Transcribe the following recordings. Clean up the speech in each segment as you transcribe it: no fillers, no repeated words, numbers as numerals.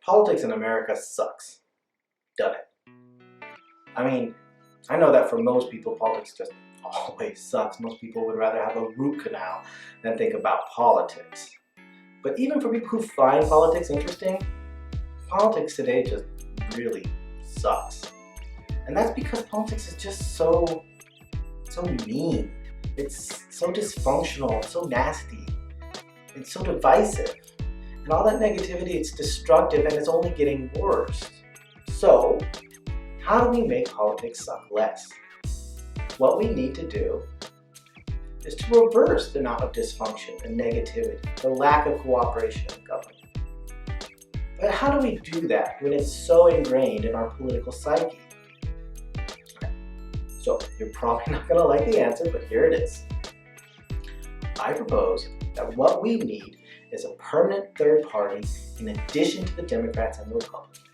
Politics in America sucks. Done it. I mean, I know that for most people, politics just always sucks. Most people would rather have a root canal than think about politics. But even for people who find politics interesting, politics today just really sucks. And that's because politics is just so mean. It's so dysfunctional, so nasty. It's so divisive. And all that negativity, it's destructive and it's only getting worse. So, how do we make politics suck less? What we need to do is to reverse the amount of dysfunction and negativity, the lack of cooperation in government. But how do we do that when it's so ingrained in our political psyche? So, you're probably not going to like the answer, but here it is. I propose that what we need is a permanent third party in addition to the Democrats and the Republicans.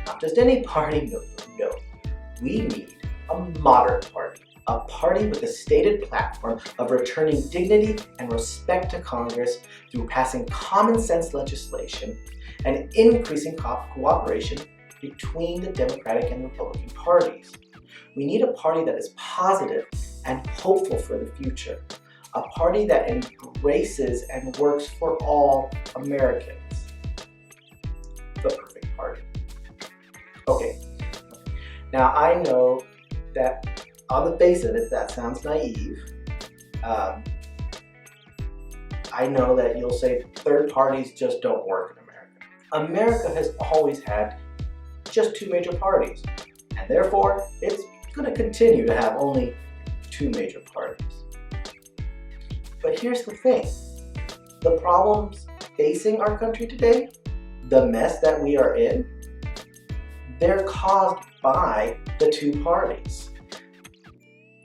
Not just any party, no. We need a modern party. A party with a stated platform of returning dignity and respect to Congress through passing common sense legislation and increasing cooperation between the Democratic and Republican parties. We need a party that is positive and hopeful for the future. A party that embraces and works for all Americans. The perfect party. Okay, now I know that on the face of it, that sounds naive. I know that you'll say third parties just don't work in America. America has always had just two major parties, and therefore it's going to continue to have only two major parties. But here's the thing. The problems facing our country today, the mess that we are in, they're caused by the two parties.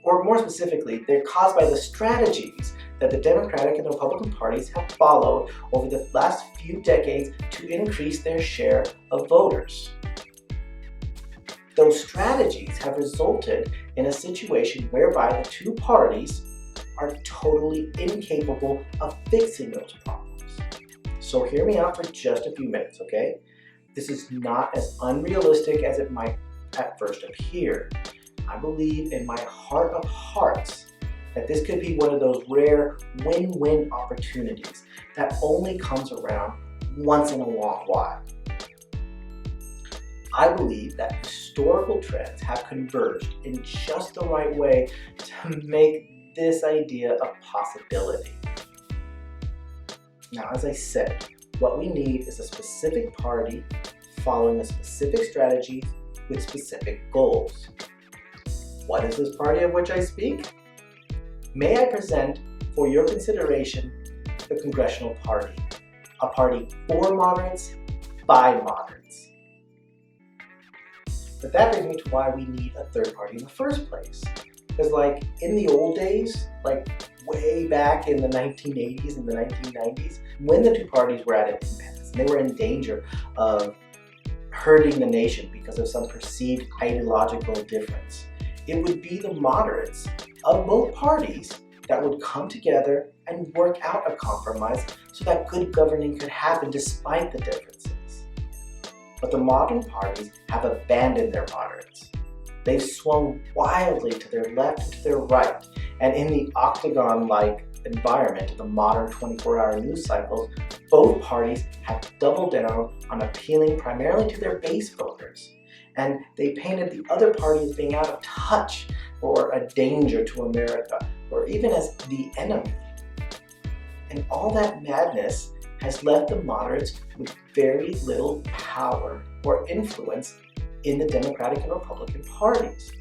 Or more specifically, they're caused by the strategies that the Democratic and Republican parties have followed over the last few decades to increase their share of voters. Those strategies have resulted in a situation whereby the two parties are totally incapable of fixing those problems. So hear me out for just a few minutes, okay? This is not as unrealistic as it might at first appear. I believe in my heart of hearts that this could be one of those rare win-win opportunities that only comes around once in a long while. I believe that historical trends have converged in just the right way to make this idea a possibility. Now, as I said, what we need is a specific party following a specific strategy with specific goals. What is this party of which I speak? May I present for your consideration the Congressional Party, a party for moderates, by moderates. But that brings me to why we need a third party in the first place. Because like in the old days, like way back in the 1980s and the 1990s, when the two parties were at independence, and they were in danger of hurting the nation because of some perceived ideological difference, it would be the moderates of both parties that would come together and work out a compromise so that good governing could happen despite the differences. But the modern parties have abandoned their moderates. They've swung wildly to their left and to their right, and in the octagon-like environment of the modern 24-hour news cycles, both parties have doubled down on appealing primarily to their base voters, and they painted the other party as being out of touch or a danger to America, or even as the enemy. And all that madness has left the moderates with very little power or influence in the Democratic and Republican parties.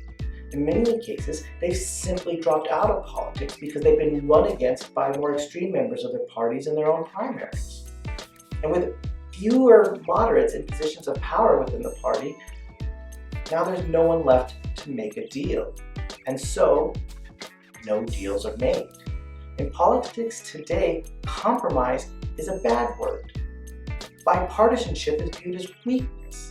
In many cases, they've simply dropped out of politics because they've been run against by more extreme members of their parties in their own primaries. And with fewer moderates in positions of power within the party, now there's no one left to make a deal. And so, no deals are made. In politics today, compromise is a bad word. Bipartisanship is viewed as weakness.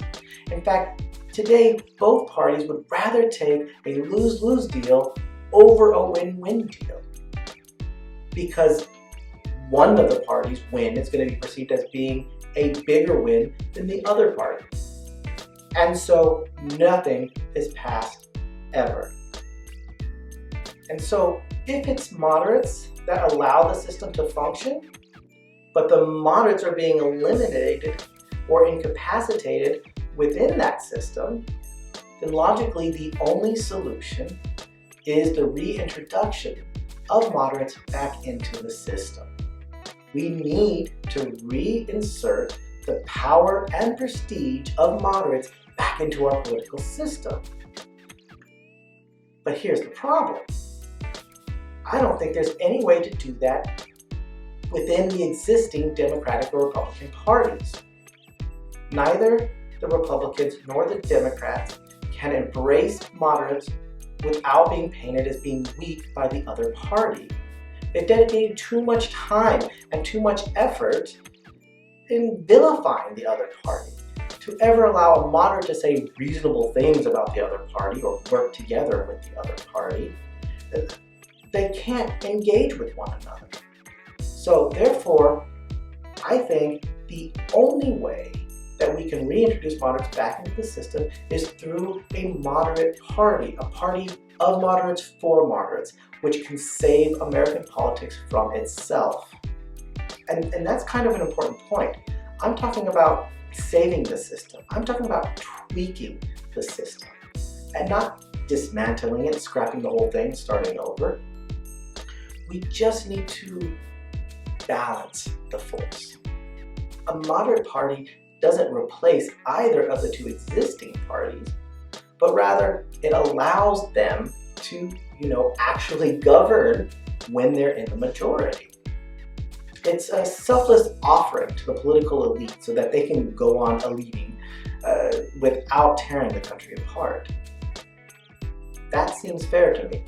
In fact, today, both parties would rather take a lose-lose deal over a win-win deal. Because one of the parties' win is going to be perceived as being a bigger win than the other party. And so nothing is passed ever. And so if it's moderates that allow the system to function, but the moderates are being eliminated or incapacitated within that system, then logically the only solution is the reintroduction of moderates back into the system. We need to reinsert the power and prestige of moderates back into our political system. But here's the problem. I don't think there's any way to do that within the existing Democratic or Republican parties. Neither the Republicans nor the Democrats can embrace moderates without being painted as being weak by the other party. They've dedicated too much time and too much effort in vilifying the other party to ever allow a moderate to say reasonable things about the other party or work together with the other party. They can't engage with one another. So therefore, I think the only way that we can reintroduce moderates back into the system is through a moderate party, a party of moderates for moderates, which can save American politics from itself. And that's kind of an important point. I'm talking about saving the system. I'm talking about tweaking the system and not dismantling it, scrapping the whole thing, starting over. We just need to balance the force. A moderate party doesn't replace either of the two existing parties, but rather it allows them to, actually govern when they're in the majority. It's a selfless offering to the political elite so that they can go on eluding without tearing the country apart. That seems fair to me.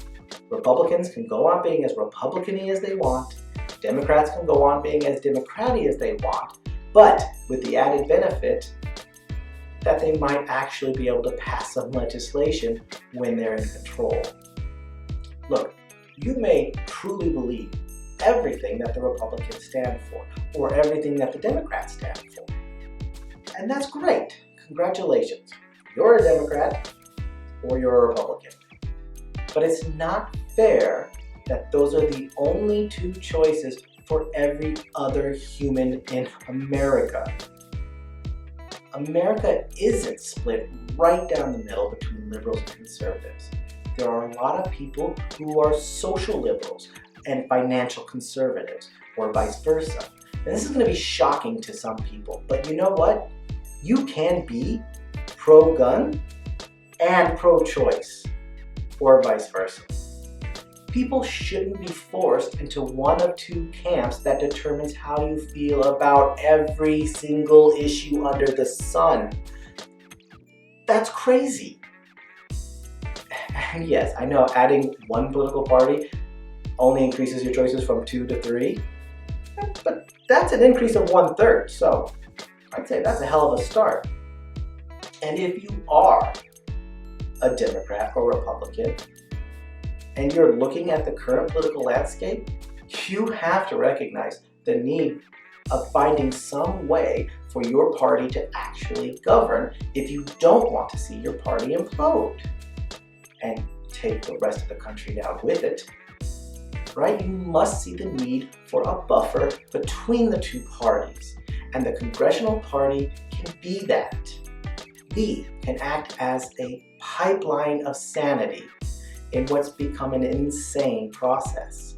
Republicans can go on being as Republican-y as they want. Democrats can go on being as Democrat-y as they want, but with the added benefit that they might actually be able to pass some legislation when they're in control. Look, you may truly believe everything that the Republicans stand for, or everything that the Democrats stand for. And that's great. Congratulations. You're a Democrat, or you're a Republican. But it's not fair that those are the only two choices for every other human in America. America isn't split right down the middle between liberals and conservatives. There are a lot of people who are social liberals and financial conservatives, or vice versa. And this is going to be shocking to some people, but you know what? You can be pro-gun and pro-choice, or vice versa. People shouldn't be forced into one of two camps that determines how you feel about every single issue under the sun. That's crazy. And yes, I know adding one political party only increases your choices from 2 to 3, but that's an increase of 1/3, so I'd say that's a hell of a start. And if you are a Democrat or Republican, and you're looking at the current political landscape, you have to recognize the need of finding some way for your party to actually govern if you don't want to see your party implode and take the rest of the country down with it. Right? You must see the need for a buffer between the two parties, and the Congressional Party can be that. We can act as a pipeline of sanity in what's become an insane process.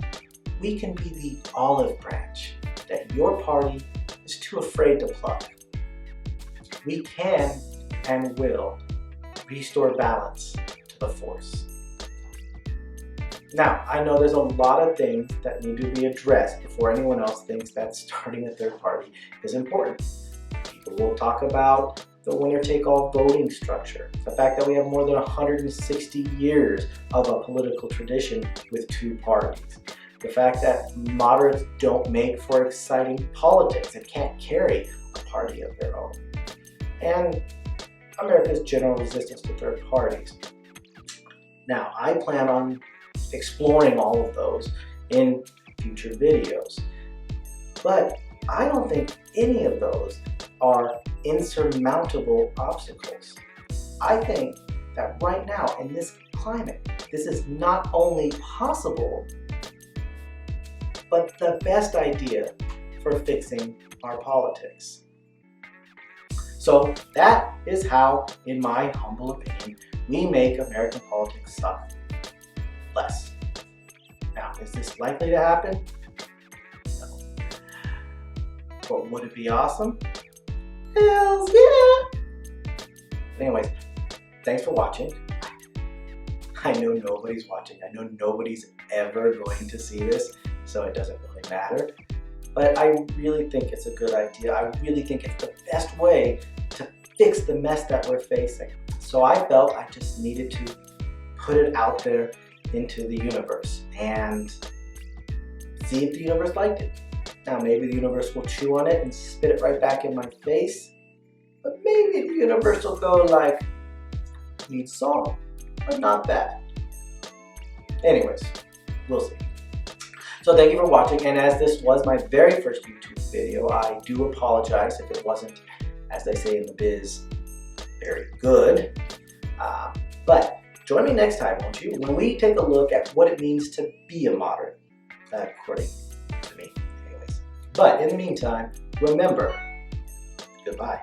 We can be the olive branch that your party is too afraid to pluck. We can and will restore balance to the force. Now, I know there's a lot of things that need to be addressed before anyone else thinks that starting a third party is important. People will talk about the winner-take-all voting structure, the fact that we have more than 160 years of a political tradition with two parties, the fact that moderates don't make for exciting politics and can't carry a party of their own, and America's general resistance to third parties. Now, I plan on exploring all of those in future videos, but I don't think any of those are insurmountable obstacles. I think that right now in this climate, this is not only possible, but the best idea for fixing our politics. So that is how, in my humble opinion, we make American politics suck less. Now, is this likely to happen? No. But would it be awesome? Hells yeah! Anyways, thanks for watching. I know nobody's watching. I know nobody's ever going to see this, so it doesn't really matter. But I really think it's a good idea. I really think it's the best way to fix the mess that we're facing. So I felt I just needed to put it out there into the universe and see if the universe liked it. Now maybe the universe will chew on it and spit it right back in my face, but maybe the universe will go like, needs song, but not bad. Anyways, we'll see. So thank you for watching, and as this was my very first YouTube video, I do apologize if it wasn't, as they say in the biz, very good. But join me next time, won't you, when we take a look at what it means to be a moderate, according to me, anyways. But in the meantime, remember, goodbye.